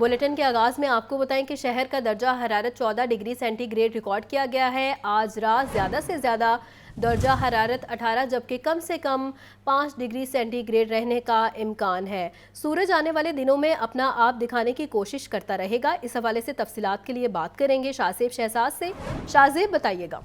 Bulletin के आगाज में आपको बताएं कि शहर का दर्जा हरारत 14 डिग्री सेंटीग्रेड रिकॉर्ड किया गया है। आज रात ज़्यादा से ज़्यादा दर्जा हरारत 18 जबकि कम से कम 5 डिग्री सेंटीग्रेड रहने का इम्कान है। सूरज आने वाले दिनों में अपना आप दिखाने की कोशिश करता रहेगा। इस हवाले से तफसीलात के लिए बात करेंगे शाहजेब शहजाद से। शाहजेब बताइएगा।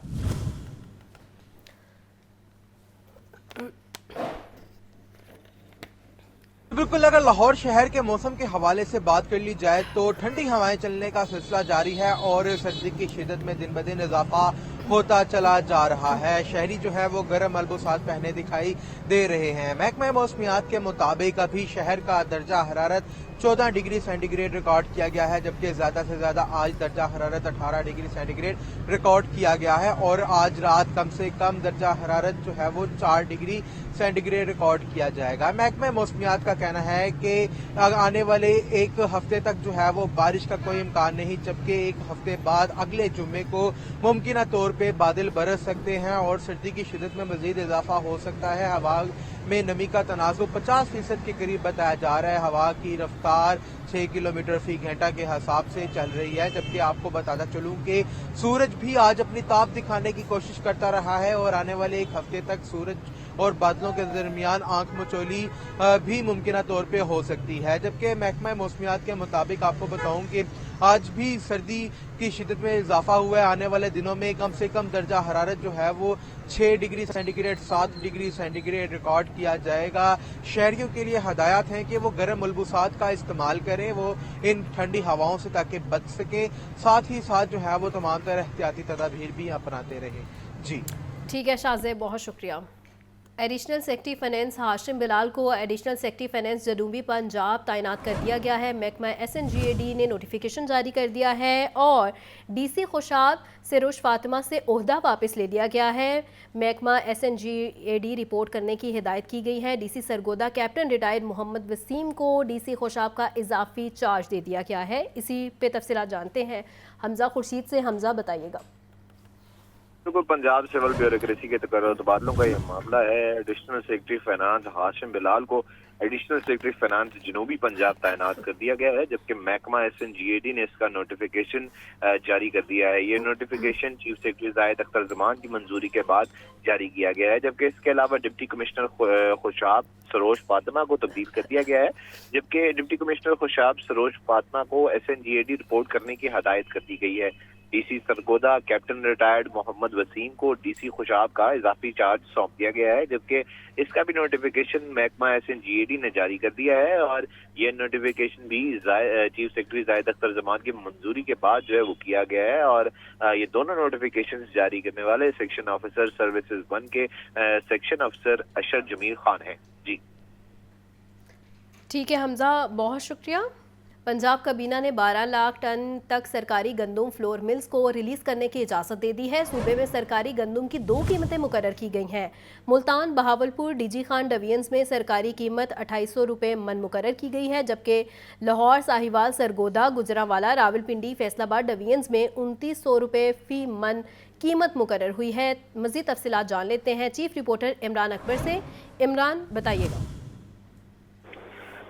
बिल्कुल, अगर लाहौर शहर के मौसम के हवाले से बात कर ली जाए तो ठंडी हवाएं चलने का सिलसिला जारी है और सर्दी की शिद्दत में दिन ब दिन इजाफा होता चला जा रहा है। शहरी जो है वो गर्म मलबूसात पहने दिखाई दे रहे हैं। महकमा मौसमियात के मुताबिक अभी शहर का दर्जा हरारत 14 डिग्री सेंटीग्रेड रिकॉर्ड किया गया है, जबकि ज्यादा से ज्यादा आज दर्जा हरारत 18 डिग्री सेंटीग्रेड रिकॉर्ड किया गया है और आज रात कम से कम दर्जा हरारत जो है वो 4 डिग्री सेंटीग्रेड रिकॉर्ड किया जाएगा। महकमा मौसमियात का कहना है कि आने वाले एक हफ्ते तक जो है वो बारिश का कोई इम्कान नहीं, जबकि एक हफ्ते बाद अगले जुम्मे को मुमकिन तौर पे बादल बरस सकते हैं और सर्दी की शिद्दत में मजीद इजाफा हो सकता है। हवा में नमी का तनासुब 50% के करीब बताया जा रहा है। हवा की रफ्तार 6 किलोमीटर फी घंटा के हिसाब से चल रही है, जबकि आपको बताता चलूं कि सूरज भी आज अपनी ताप दिखाने की कोशिश करता रहा है और आने वाले एक हफ्ते तक सूरज और बादलों के दरमियान आंख मचोली भी मुमकिन तौर पे हो सकती है। जबकि महकमा मौसमियात के मुताबिक आपको बताऊं कि आज भी सर्दी की शिद्दत में इजाफा हुआ है। आने वाले दिनों में कम से कम दर्जा हरारत जो है वो 6 degree centigrade 7 degree centigrade record किया जाएगा। शहरियों के लिए हदायत है कि वो गर्म मलबूसात का इस्तेमाल करें, वो इन ठंडी हवाओं से ताकि बच सके, साथ ही साथ जो है वो तमाम तरह एहतियाती तदाबीर भी अपनाते रहे। जी ठीक है शाहजेब, बहुत शुक्रिया। Additional secretary finance Hashim Bilal को एडिशनल सेक्रेटरी फाइनेंस जनूबी पंजाब तैनात कर दिया गया है। महकमा SNGAD ने नोटिफिकेशन जारी कर दिया है और DC खुशाब सरोज फातिमा से ओहदा वापस ले लिया गया है। महकमा SNGAD रिपोर्ट करने की हिदायत की गई है। DC Sargodha captain retired Mohammad Waseem को DC खुशाब का इजाफी चार्ज दे दिया गया है। इसी पे तफसीलात जानते हैं हमजा खुर्शीद से। हमजा बताइएगा। बिल्कुल, पंजाब सिविल ब्यूरोक्रेसी के तबादलों का यह मामला है। Additional secretary finance Hashim Bilal को एडिशनल सेक्रेटरी फाइनेंस जनूबी पंजाब तैनात कर दिया गया है, जबकि महकमा SNGAD ने इसका नोटिफिकेशन जारी कर दिया है। ये notification chief secretary Zahid Akhtar Zaman की मंजूरी के बाद जारी किया गया है, जबकि इसके अलावा डिप्टी कमिश्नर खुशाब सरोज फातिमा को तब्दील कर दिया गया है, जबकि डिप्टी कमिश्नर खुशाब सरोज फातिमा को SNGAD रिपोर्ट करने की हदायत कर दी गई है। DC Sargodha captain retired Mohammad Waseem को DC खुशाब का इजाफी चार्ज सौंप दिया गया है, जबकि इसका भी नोटिफिकेशन महकमा SNGAD ने जारी कर दिया है और ये नोटिफिकेशन भी चीफ सेक्रेटरी जाहिद अख्तर जमान की मंजूरी के बाद जो है वो किया गया है और ये दोनों नोटिफिकेशन जारी करने वाले सेक्शन ऑफिसर सर्विसेज 1 के सेक्शन अफसर अशर जमील खान हैं। जी ठीक है हमजा, बहुत शुक्रिया। पंजाब काबीना ने 12 लाख टन तक सरकारी गंदम फ्लोर मिल्स को रिलीज करने की इजाज़त दे दी है। सूबे में सरकारी गंदम की 2 कीमतें मुकर्रर की गई हैं। मुल्तान बहावलपुर DG खान डिवीजन्स में सरकारी कीमत 2800 रुपये मन मुकर्रर की गई है, जबकि लाहौर साहिवाल सरगोदा गुजरांवाला रावलपिंडी फैसलाबाद डिवीजन्स में 2900 रुपये फी मन कीमत मुकर्रर हुई है। मज़ीद तफसीलात जान लेते हैं चीफ रिपोर्टर इमरान अकबर से। इमरान बताइएगा।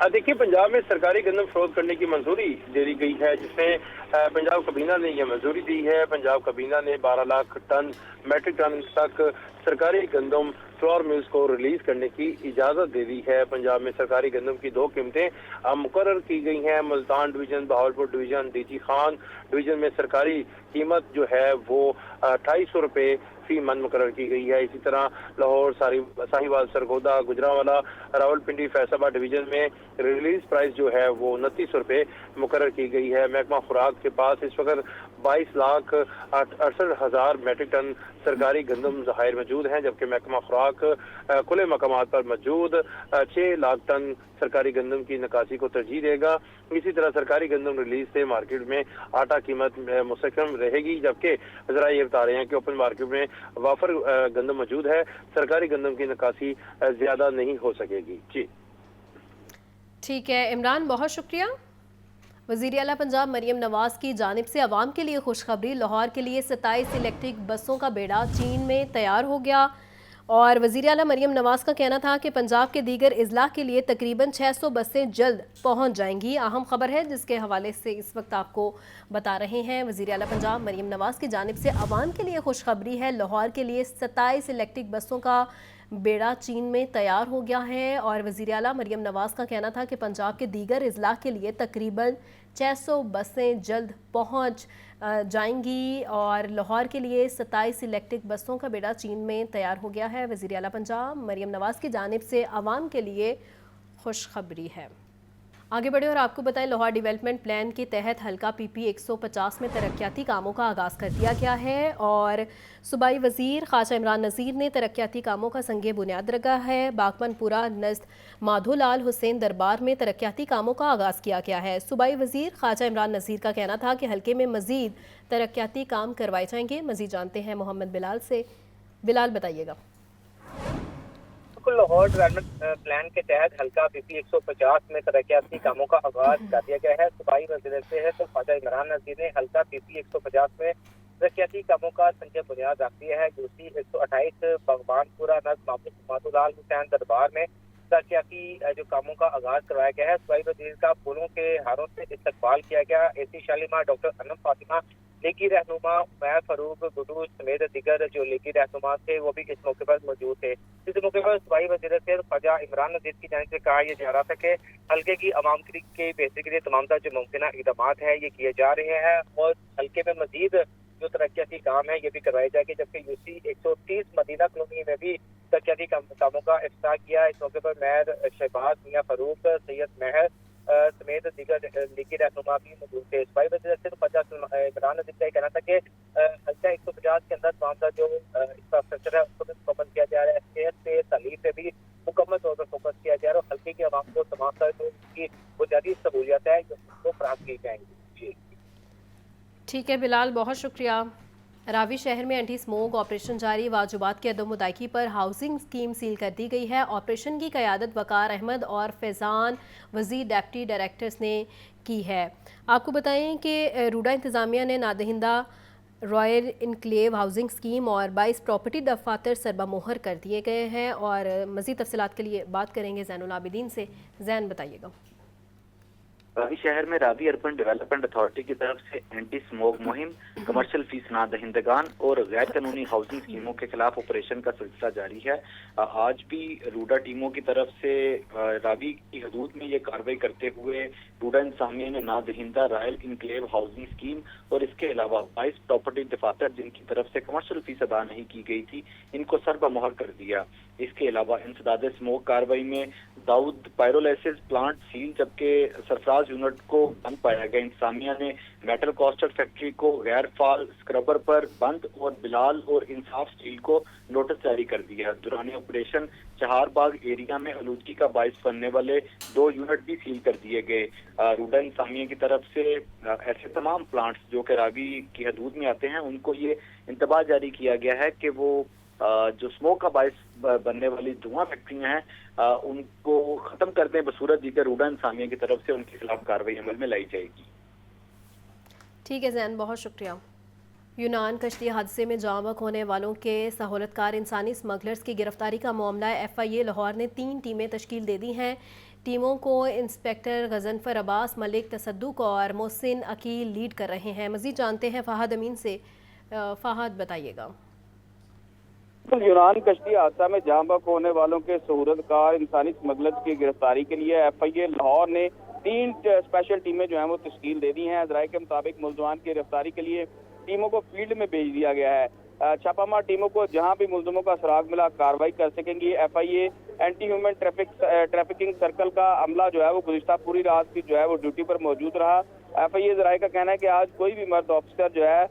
देखिए, पंजाब में सरकारी गंदम फरोख्त करने की मंजूरी दे दी गई है, जिसमें पंजाब काबीना ने यह मंजूरी दी है। पंजाब काबीना ने 12 लाख टन मैट्रिक टन तक सरकारी गंदम फ्लोर मिल्स को रिलीज करने की इजाजत दे दी है। पंजाब में सरकारी गंदम की 2 कीमतें मुकर्रर की गई हैं। Multan division, Bahawalpur division, DG Khan division में सरकारी कीमत जो है वो 2800 रुपये फी मन मुकर्रर की गई है। इसी तरह लाहौर साहिवाल सरगोदा गुजरांवाला रावलपिंडी फैसलाबाद डिवीजन में रिलीज प्राइस जो है वो 2900 रुपये मुकर्रर की गई है। महकमा खुराक के पास इस वक्त 22,68,000 मैट्रिक टन सरकारी गंदम ज़खायर मौजूद हैं, जबकि महकमा खुराक खुले मकामात पर मौजूद 6 लाख टन सरकारी गंदम की निकासी को तरजीह देगा। इसी तरह सरकारी गंदम रिलीज से मार्केट में आटा कीमत मुस्तकम रहेगी, जबकि ज़रा ये बता रहे हैं कि ओपन मार्केट में वाफर गंदम मौजूद है। सरकारी गंदम की निकासी ज्यादा नहीं हो सकेगी। जी ठीक है इमरान, बहुत शुक्रिया। वज़ीर आला पंजाब मरियम नवाज की जानिब से अवाम के लिए खुशखबरी। लाहौर के लिए 27 इलेक्ट्रिक बसों का बेड़ा चीन में तैयार हो गया। اور وزیر اعلیٰ مریم نواز کا کہنا تھا کہ پنجاب کے دیگر اضلاع کے لیے تقریباً 600 بسیں جلد پہنچ جائیں گی. اہم خبر ہے جس کے حوالے سے اس وقت آپ کو بتا رہے ہیں. وزیر اعلیٰ پنجاب مریم نواز کی جانب سے عوام کے لیے خوشخبری ہے. لاہور کے لیے 27 الیکٹرک بسوں کا بیڑا چین میں تیار ہو گیا ہے اور وزیر اعلیٰ مریم نواز کا کہنا تھا کہ پنجاب کے دیگر اضلاع کے لیے تقریباً 600 بسیں جلد پہنچ جائیں گی اور لاہور کے لیے 27 الیکٹرک بسوں کا بیڑا چین میں تیار ہو گیا ہے. وزیر اعلیٰ پنجاب مریم نواز کی جانب سے عوام کے لیے خوشخبری ہے. آگے بڑھے اور آپ کو بتائیں لاہور ڈیولپمنٹ پلان کے تحت حلقہ پی پی 150 میں ترقیاتی کاموں کا آغاز کر دیا گیا ہے اور صوبائی وزیر خواجہ عمران نذیر نے ترقیاتی کاموں کا سنگ بنیاد رکھا ہے. باغبن پورہ نزد مادھو لال حسین دربار میں ترقیاتی کاموں کا آغاز کیا گیا ہے. صوبائی وزیر خواجہ عمران نذیر کا کہنا تھا کہ حلقے میں مزید ترقیاتی کام کروائے جائیں گے. مزید جانتے ہیں محمد بلال سے. بلال بتائیے گا. لاہور ڈیولپمنٹ پلان کے تحت حلقہ پی پی 150 میں ترقیاتی کاموں کا آغاز کر دیا گیا ہے. صوبائی وزیر صحت خواجہ عمران نذیر نے حلقہ پی پی 150 میں ترقیاتی کاموں کا سنگ بنیاد رکھ دیا ہے. دوسری 128 باغبان پورہ نزد مادھو لال حسین دربار میں ترقیاتی جو کاموں کا آغاز کروایا گیا ہے. صوبائی وزیر کا پھولوں کے ہاروں سے استقبال کیا گیا. اے سی شالیمار ڈاکٹر انم فاطمہ لیگی رہنما عمیر فاروق گڈو سمیت دیگر جو لیگی رہنما تھے وہ بھی اس موقع پر موجود تھے. اس موقع پر صوبائی وزیر صحت خواجہ عمران نذیر کی جانب سے کہا یہ جا رہا تھا کہ حلقے کی عوام کی بہتری کے لیے تمام تر جو ممکنہ اقدامات ہیں یہ کیے جا رہے ہیں اور حلقے میں مزید جو ترقیاتی کام ہے یہ بھی کروائے جائے گے. جبکہ یو سی 130 مدینہ کالونی میں بھی ترقیاتی کاموں کا افتتاح کیا. اس موقع پر میئر شہباز میاں فاروق سید مہر سمیت دیگر لیگی رہنما بھی موجود تھے. صوبائی وزیر خواجہ عمران نذیر کا کہنا تھا کہ حلقہ 150 کے اندر تمام تر جو انفراسٹرکچر ہے اس کو بھی مکمل کیا جا رہا ہے. صحت پہ تعلیم پہ بھی مکمل طور پر فوکس کیا جا رہا ہے اور حلقے کے عوام کو تمام تر جو ان کی بنیادی سہولیات ہے جو وہ فراہم کی جائیں گی. جی ٹھیک ہے بلال، بہت شکریہ. راوی شہر میں اینٹی سموگ آپریشن جاری. واجبات کی عدم ادائیگی پر ہاؤسنگ اسکیم سیل کر دی گئی ہے. آپریشن کی قیادت وقار احمد اور فیضان وزیر ڈپٹی ڈائریکٹرز نے کی ہے. آپ کو بتائیں کہ روڈا انتظامیہ نے نادہندہ رائل انکلیو ہاؤسنگ اسکیم اور 22 پراپرٹی دفاتر سربہ مہر کر دیے گئے ہیں اور مزید تفصیلات کے لیے بات کریں گے زین العابدین سے. زین بتائیے گا. راوی شہر میں راوی اربن ڈیولپمنٹ اتھارٹی کی طرف سے اینٹی سموگ مہم کمرشل فیس نہ دہندگان اور غیر قانونی ہاؤسنگ اسکیموں کے خلاف آپریشن کا سلسلہ جاری ہے. آج بھی روڈا ٹیموں کی طرف سے راوی کی حدود میں یہ کارروائی کرتے ہوئے روڈا انتظامیہ نے نہ دہندہ رائل انکلیو ہاؤسنگ اسکیم اور اس کے علاوہ 22 پراپرٹی دفاتر جن کی طرف سے کمرشل فیس ادا نہیں کی گئی تھی ان کو سربہ مہر کر دیا. اس کے علاوہ انسداد سموگ کارروائی میں داؤد پائرولیسس پلانٹ سیل جبکہ سرفراز یونٹ کو بند پایا گیا. انتظامیہ نے میٹل کاسٹر فیکٹری کو غیر فعال اسکربر پر بند اور بلال اور انصاف اسٹیل کو نوٹس جاری کر دیا. دوران آپریشن چہار باغ ایریا میں آلودگی کا باعث بننے والے 2 یونٹ بھی سیل کر دیے گئے. روڈا انتظامیہ کی طرف سے ایسے تمام پلانٹس جو کہ راوی کی حدود میں آتے ہیں ان کو یہ انتباہ جاری کیا گیا ہے کہ وہ جو اسموک کا باعث بننے والی دھواں فیکٹریاں ہیں ان کو ختم کر دیں. بصورت دیگر روڈا انتظامیہ کی طرف سے ان کے خلاف کارروائی عمل میں لائی جائے گی. ٹھیک ہے زین، بہت شکریہ. یونان کشتی حادثے میں جاں بحق ہونے والوں کے سہولت کار انسانی اسمگلرز کی گرفتاری کا معاملہ ایف آئی اے لاہور نے 3 ٹیمیں تشکیل دے دی ہیں. ٹیموں کو انسپیکٹر غضنفر عباس، ملک تصدق اور محسن عقیل لیڈ کر رہے ہیں. مزید جانتے ہیں فہد امین سے. فہد بتائیے گا. یونان کشتی حادثہ میں جاں بحق ہونے والوں کے سہولت کار انسانی اسمگلرز کی گرفتاری کے لیے ایف آئی اے لاہور نے 3 اسپیشل ٹیمیں جو ہیں وہ تشکیل دے دی ہیں. ذرائع کے مطابق ملزمان کی گرفتاری کے لیے ٹیموں کو فیلڈ میں بھیج دیا گیا ہے. چھاپہ مار ٹیموں کو جہاں بھی ملزموں کا سراغ ملا کارروائی کر سکیں گی. ایف آئی اے اینٹی ہیومن ٹریفکنگ سرکل کا عملہ جو ہے وہ گزشتہ پوری رات کی جو ہے وہ ڈیوٹی پر موجود رہا. ایف آئی اے ذرائع کا کہنا ہے کہ آج کوئی بھی مرد آفیسر جو ہے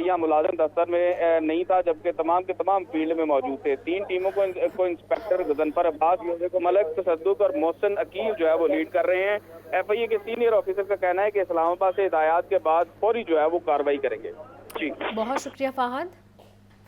یا ملازم دفتر میں نہیں تھا جبکہ تمام کے تمام فیلڈ میں موجود تھے. 3 ٹیموں کو انسپیکٹر غضنفر عباس کو ملک تصدق اور محسن عقیل جو ہے وہ لیڈ کر رہے ہیں. ایف آئی اے کے سینئر آفیسر کا کہنا ہے کہ اسلام آباد سے ہدایات کے بعد فوری جو ہے وہ کارروائی کریں گے. جی بہت شکریہ فہد.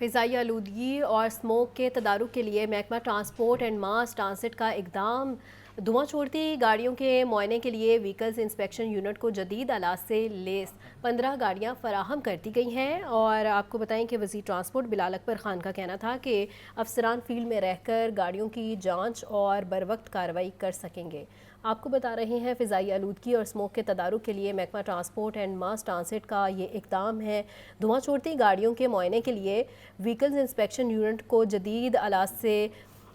فضائی آلودگی اور اسموک کے تدارک کے لیے محکمہ ٹرانسپورٹ اینڈ ماس ٹرانزٹ کا اقدام धुआं छोड़ती गाड़ियों के मुआयने के लिए व्हीकल्स इंस्पेक्शन यूनिट को जदीद आलात से लेस 15 गाड़ियां फराहम कर दी गई हैं। और आपको बताएं कि वज़ीर ट्रांसपोर्ट बिलाल अकबर खान का कहना था कि अफसरान फील्ड में रहकर गाड़ियों की जांच और बरवक्त कार्रवाई कर सकेंगे। आपको बता रहे हैं फ़िज़ाई आलूदगी और स्मोक के तदारुक के लिए महकमा ट्रांसपोर्ट एंड मास ट्रांसिट का ये इक़दाम है। धुआं छोड़ती गाड़ियों के मुआयने के लिए व्हीकल्स इंस्पेक्शन यूनिट को जदीद आलात से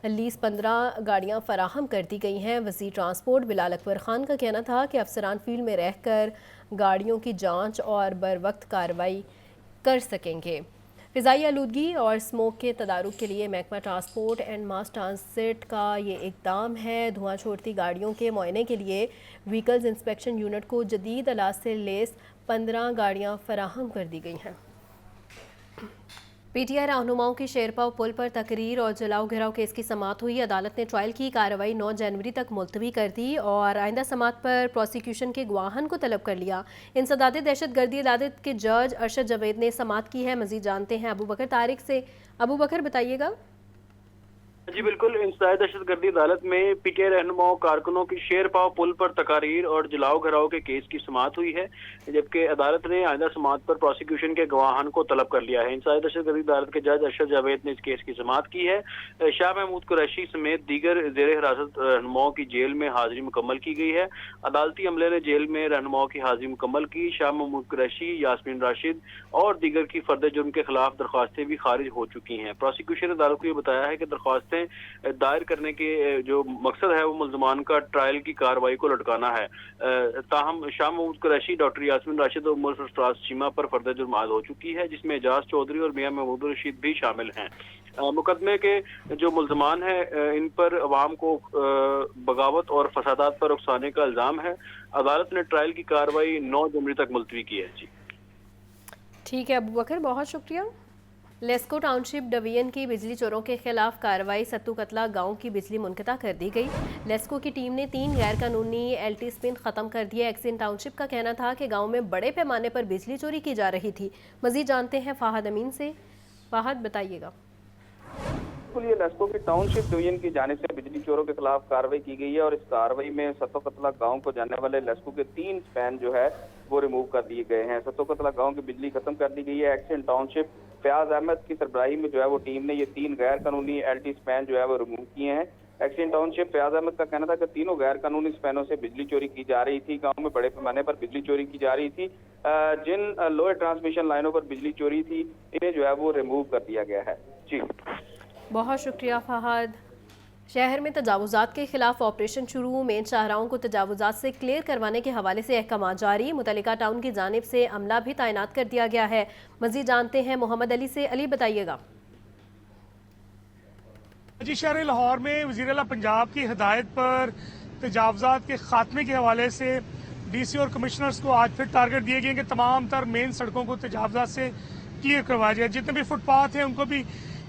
लीज 15 गाड़ियां फराहम कर दी गई हैं। वज़ीर ट्रांसपोर्ट बिलाल अकबर खान का कहना था कि अफसरान फील्ड में रहकर गाड़ियों की जांच और बरवक्त कार्रवाई कर सकेंगे। फ़िज़ाई आलूदगी और स्मोक के तदारुक के लिए महकमा ट्रांसपोर्ट एंड मास ट्रांसिट का ये इक़दाम है। धुआं छोड़ती गाड़ियों के मुआयने के लिए व्हीकल्स इंस्पेक्शन यूनिट को जदीद आलात से लेस 15 गाड़ियाँ फराहम कर दी गई हैं। पीटीआई रहनुमाओं की शेरपाव पुल पर तकरीर और जलाओ घिराव केस की समाअत हुई। अदालत ने ट्रायल की कार्रवाई 9 जनवरी तक मुलतवी कर दी और आइंदा समाअत पर प्रोसिक्यूशन के गवाहन को तलब कर लिया। इंसदाद दहशतगर्दी अदालत के जज अरशद जावेद ने समाअत की है। मजीद जानते हैं अबू बकर तारिक से। अबू बकर बताइएगा। जी बिल्कुल, इंसदाद दहशतगर्दी अदालत में पीटीआई रहनुमाओं कारकुनों की शेरपाव पुल पर तकारीर और जलाओ घराव के केस की समाअत हुई है, जबकि अदालत ने आइंदा समाअत पर प्रोसिक्यूशन के गवाहान को तलब कर लिया है। इंसदाद दहशतगर्दी अदालत के जज अरशद जावेद ने इस केस की समाअत की है। शाह महमूद कुरैशी समेत दीगर जेर हिरासत रहनुमाओं की जेल में हाजिरी मुकम्मल की गई है। अदालती अमले ने जेल में रहनुमाओं की हाजिरी मुकम्मल की। शाह महमूद कुरैशी, यास्मीन राशिद और दीगर की फर्द जुर्म के खिलाफ दरख्वास्तें भी खारिज हो चुकी हैं। प्रोसिक्यूशन अदालत को ये बताया है कि दरख्वास्तें दायर करने के जो मकसद है वो मुल्ज़मान का ट्रायल की कार्रवाई को लटकाना है। ताहम शाह महमूद कुरैशी, डॉक्टर यास्मीन राशिद और उमर सरफराज चीमा पर फर्द जुर्म आयद हो चुकी है, जिसमें एजाज चौधरी और मियां महमूद रशीद भी शामिल हैं। मुकदमे के जो मुल्ज़मान हैं इन पर अवाम को बगावत और फसादात पर उकसाने का इल्ज़ाम है। अदालत ने ट्रायल की कार्रवाई 9 जनवरी तक मुलतवी की है। जी ठीक है अबू बकर, बहुत शुक्रिया। लेस्को टाउनशिप डिवीजन की बिजली चोरों के खिलाफ कार्रवाई। सत्तू कतला गांव की बिजली मुनक़ता कर दी गई। लेस्को की टीम ने 3 गैर कानूनी एलटी स्पिन ख़त्म कर दिया। एक्सिन टाउनशिप का कहना था कि गांव में बड़े पैमाने पर बिजली चोरी की जा रही थी। मज़ीद जानते हैं फ़ाहद अमीन से। फ़ाहद बताइएगा। ये लेस्को की टाउनशिप डिवीजन की जानिब से बिजली चोरों के खिलाफ कार्रवाई की गई है और इस कार्रवाई में सत्तो कतला गांव को जाने वाले लेस्को के 3 स्पैन जो है वो रिमूव कर दिए गए हैं। सत्तो कतला गांव की बिजली खत्म कर दी गई है। एक्शन टाउनशिप फयाज अहमद की सरबराही में जो है वो टीम ने ये 3 गैर कानूनी एलटी स्पैन जो है वो रिमूव किए हैं। एक्शन टाउनशिप फयाज अहमद का कहना था कि तीनों गैर कानूनी स्पैनों से बिजली चोरी की जा रही थी। गाँव में बड़े पैमाने पर बिजली चोरी की जा रही थी। जिन लोअर ट्रांसमिशन लाइनों पर बिजली चोरी थी इन्हें जो है वो रिमूव कर दिया गया है। जी बहुत शुक्रिया फ़हद। शहर में तजावुज़ात के खिलाफ ऑपरेशन शुरू। मेन शाहराहों को तजावुज़ात से क्लियर करवाने के हवाले से अहकाम जारी। मुतल्लिका टाउन की जानिब से अमला भी तैनात कर दिया गया है। मज़ीद जानते हैं मोहम्मद अली से। अली बताइएगा। जी शहर लाहौर में वज़ीर आला पंजाब की हिदायत पर तजावुज़ात के खात्मे के हवाले से डीसी और कमिश्नर्स को आज फिर टारगेट दिए गए कि तमाम तर मेन सड़कों को तजावुज़ात से क्लियर करवाया जाए। जितने भी फुटपाथ हैं उनको भी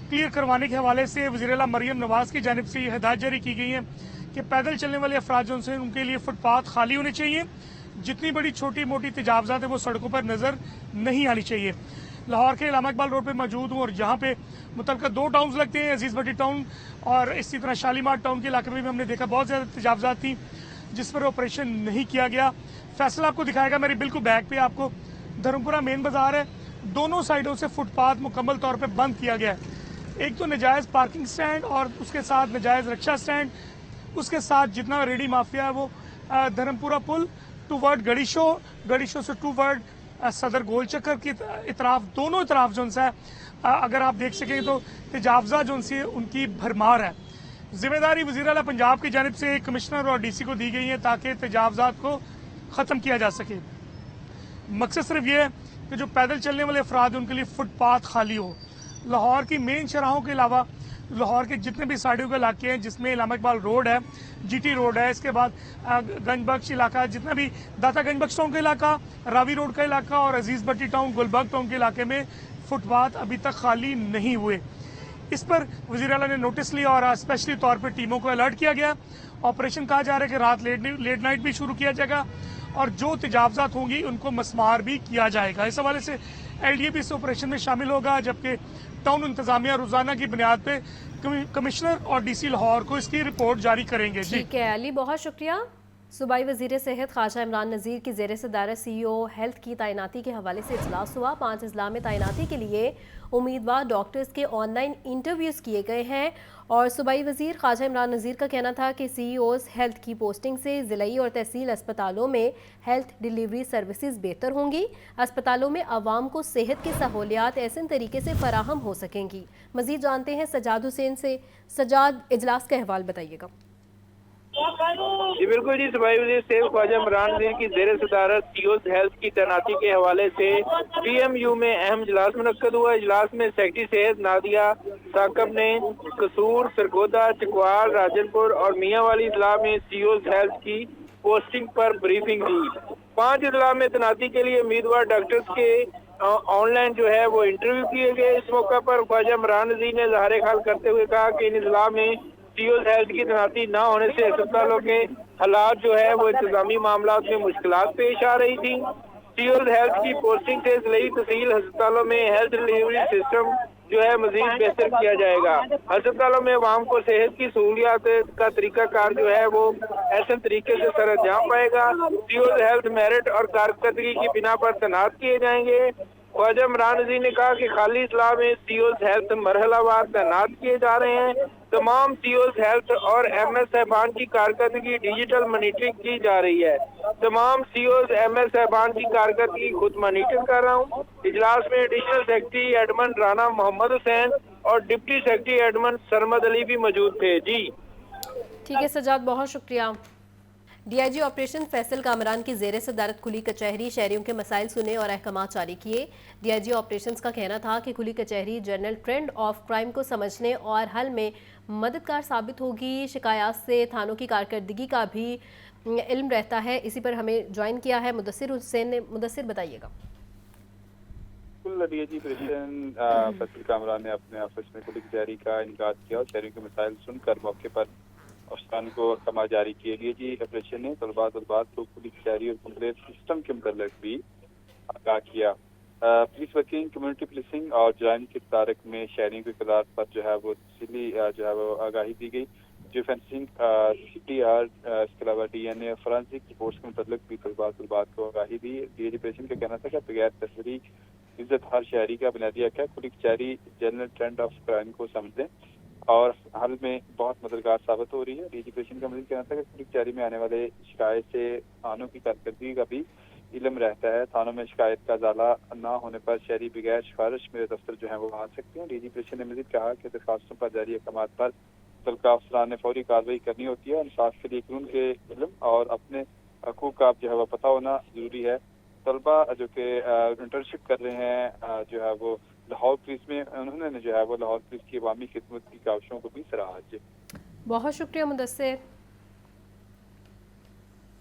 क्लियर करवाने के हवाले से वज़ीर आला मरियम नवाज की जानिब से ये हिदायत जारी की गई है कि पैदल चलने वाले अफराद जो हैं उनके लिए फुटपाथ खाली होने चाहिए। जितनी बड़ी छोटी मोटी तजावुज़ात है वो सड़कों पर नज़र नहीं आनी चाहिए। लाहौर के इलामा इकबाल रोड पे मौजूद हूँ और यहाँ पे मुतल्लिका 2 टाउन्स लगते हैं, अजीज़ भट्टी टाउन और इसी तरह शालीमार टाउन के इलाके में भी हमने देखा बहुत ज़्यादा तजावुज़ात थी जिस पर ऑपरेशन नहीं किया गया। फैसला आपको दिखाएगा मेरी बिल्कुल बैक पे। आपको धर्मपुरा मेन बाजार है, दोनों साइडों से फुटपाथ मुकम्मल तौर पर बंद किया गया है। एक तो नजायज़ पार्किंग स्टैंड और उसके साथ नजायज़ रिक्शा स्टैंड, उसके साथ जितना रेडी माफिया है वो धर्मपुरा पुल टूवर्ड गड़ीशो से टूवर्ड सदर गोल चक्कर की इतराफ, दोनों इतराफ जो है अगर आप देख सकें तो तजावज़ा जो उनकी भरमार है। जिम्मेदारी वज़ीर आला पंजाब की जानिब से कमिश्नर और डीसी को दी गई है ताकि तजावज़ात को ख़त्म किया जा सके। मकसद सिर्फ ये है कि जो पैदल चलने वाले अफराद उनके लिए फुटपाथ खाली हो। लाहौर की मेन शराहों के अलावा लाहौर के जितने भी साइडों के इलाके हैं जिसमें इलामा इकबाल रोड है, जीटी रोड है, इसके बाद गंज बख्श इलाका, जितना भी दाता गंज बख्श टाउन का इलाका, रावी रोड का इलाका और अजीज़ भट्टी टाउन, गुलबर्ग टाउन के इलाके में फुटपाथ अभी तक खाली नहीं हुए। इस पर वज़ीर आला ने नोटिस लिया और स्पेशली तौर पर टीमों को अलर्ट किया गया। ऑपरेशन कहा जा रहा है कि रात लेट नाइट भी शुरू किया जाएगा और जो तजावजात होंगी उनको मसमार भी किया जाएगा। इस हवाले से LDA भी इस ऑपरेशन में शामिल होगा, जबकि टाउन इंतजामिया रोजाना की बुनियाद पे कमिश्नर और DC लाहौर को इसकी रिपोर्ट जारी करेंगे। जी ठीक है अली, बहुत शुक्रिया। सूबाई वज़ीर सेहत ख्वाजा इमरान नज़ीर की ज़ेर सदारत CEO हेल्थ की तैनाती के हवाले से इजलास हुआ। 5 अजला में तैनाती के लिए उम्मीदवार डॉक्टर्स के ऑनलाइन इंटरव्यूज़ किए गए हैं और सूबाई वज़ीर ख्वाजा इमरान नज़ीर का कहना था कि CEOs हेल्थ की पोस्टिंग से ज़िलाई और तहसील अस्पतालों में हेल्थ डिलीवरी सर्विसेज बेहतर होंगी। अस्पतालों में आवाम को सेहत की सहूलियात ऐसे तरीके से फराहम हो सकेंगी। मज़ीद जानते हैं सजाद हुसैन से। सजाद, इजलास का अहवाल बताइएगा। जी बिल्कुल जी, सूबाई वज़ीर सेहत ख्वाजा इमरान नज़ीर की ज़ेर सदारत CEOs हेल्थ की तैनाती के हवाले से PMU में अहम इजलास मुनक्कद हुआ। इजलास में सेक्रेटरी सेहत नादिया साकब ने कसूर, सरगोदा, चकवाल, राजनपुर और मियाँ वाली इजला में CEOs हेल्थ की पोस्टिंग पर ब्रीफिंग दी। 5 इजला में तैनाती के लिए उम्मीदवार डॉक्टर्स के ऑनलाइन जो है वो इंटरव्यू किए गए। इस मौका पर ख्वाजा इमरान नज़ीर ने ज़ाहिर खाल करते हुए कहा कि इन इजला में CEOs हेल्थ की तैनाती न होने से अस्पतालों के हालात जो है वो इंतजामी मामला में मुश्किलात पेश आ रही थी। CEOs हेल्थ की पोस्टिंग से ज़िलाई तहसील अस्पतालों में हेल्थ डिलीवरी सिस्टम जो है मजीद बेहतर किया जाएगा। अस्पतालों में आवाम को सेहत की सहूलियात का तरीकाकार जो है वो ऐसे तरीके से सर अंजाम पाएगा। CEOs हेल्थ मेरिट और कारकर्दगी की बिना पर तैनात किए जाएंगे। ख्वाजा इमरान नज़ीर ने कहा कि खाली इस्लाह में CEOs हेल्थ मरहलावार तैनात किए जा रहे हैं। तमाम CEOs हेल्थ और MS साहबान की कारकर्दगी डिजिटल मॉनिटरिंग की जा रही है। तमाम CEOs MS साहबान की कारकर्दगी खुद मॉनिटर कर रहा हूँ। इजलास में additional secretary admin Rana Mohammad Hussain और deputy secretary admin Sarmad Ali भी मौजूद थे। जी ठीक है सजाद, बहुत शुक्रिया। DIG ऑपरेशन फैसल कामरान की ज़ेर सदारत खुली कचहरी शहरियों के मसाइल सुने और अहकामात जारी किए। DIG ऑपरेशंस का कहना था कि खुली कचहरी जनरल ट्रेंड ऑफ क्राइम को समझने और हल में मददगार साबित होगी। शिकायत से थानों की कारकर्दगी का भी इल्म रहता है। इसी पर हमें ज्वाइन किया है मुदस्सिर हुसैन ने। मुदस्सिर, बताइएगा। DIG ऑपरेशन फैसल कामरान ने अपने ऑफिस में खुली कचहरी का इनकाद किया और शहरियों के मसाइल सुनकर मौके पर अफसरान को अहकाम जारी किए। DIG ऑपरेशन ने तलबात को खुली कचहरी और कंप्लेंट सिस्टम के मुतल्लिक भी आगाह किया। पुलिस वर्किंग, कम्युनिटी पुलिसिंग और जराइम के तारक में शहरियों की इक़दार पर जो है वो तफसीली जो है वो आगाही दी गई। जो फेंसिंग, CTR, इसके अलावा DNA, फॉरेंसिक रिपोर्ट्स के मुतल्लिक भी तलबात को आगाही दी। DIG ऑपरेशन का कहना था कि बगैर तस्वीरी इज्जत हर शहरी का बुनियादी हक है। खुली कचहरी जनरल ट्रेंड ऑफ क्राइम को समझें और हल में बहुत मददगार साबित हो रही है। DIG ऑपरेशन का मज़ीद कहना था कि खुली कचहरी में आने वाले शिकायत से थानों की कारकर्दगी का भी इल्म रहता है। थानों में शिकायत का ज़ाला न होने पर शहरी बगैर सिफारिश मेरे दफ्तर जो है वो आ सकते हैं। DIG ऑपरेशन ने मज़ीद कहा कि दरखास्तों पर जारी अहकामात पर मुतल्लिका अफसरान ने फौरी कार्रवाई करनी होती है। इंसाफ के लिए कानून के इल्म और अपने हकूक़ का जो है वो पता होना ज़रूरी है। तलबा जो कि इंटर्नशिप कर रहे हैं जो है वो लाहौर पुलिस में, उन्होंने जो है वो लाहौर पुलिस की अवामी खिदमत की काविशों को भी सराहा। बहुत शुक्रिया मुदस्सिर।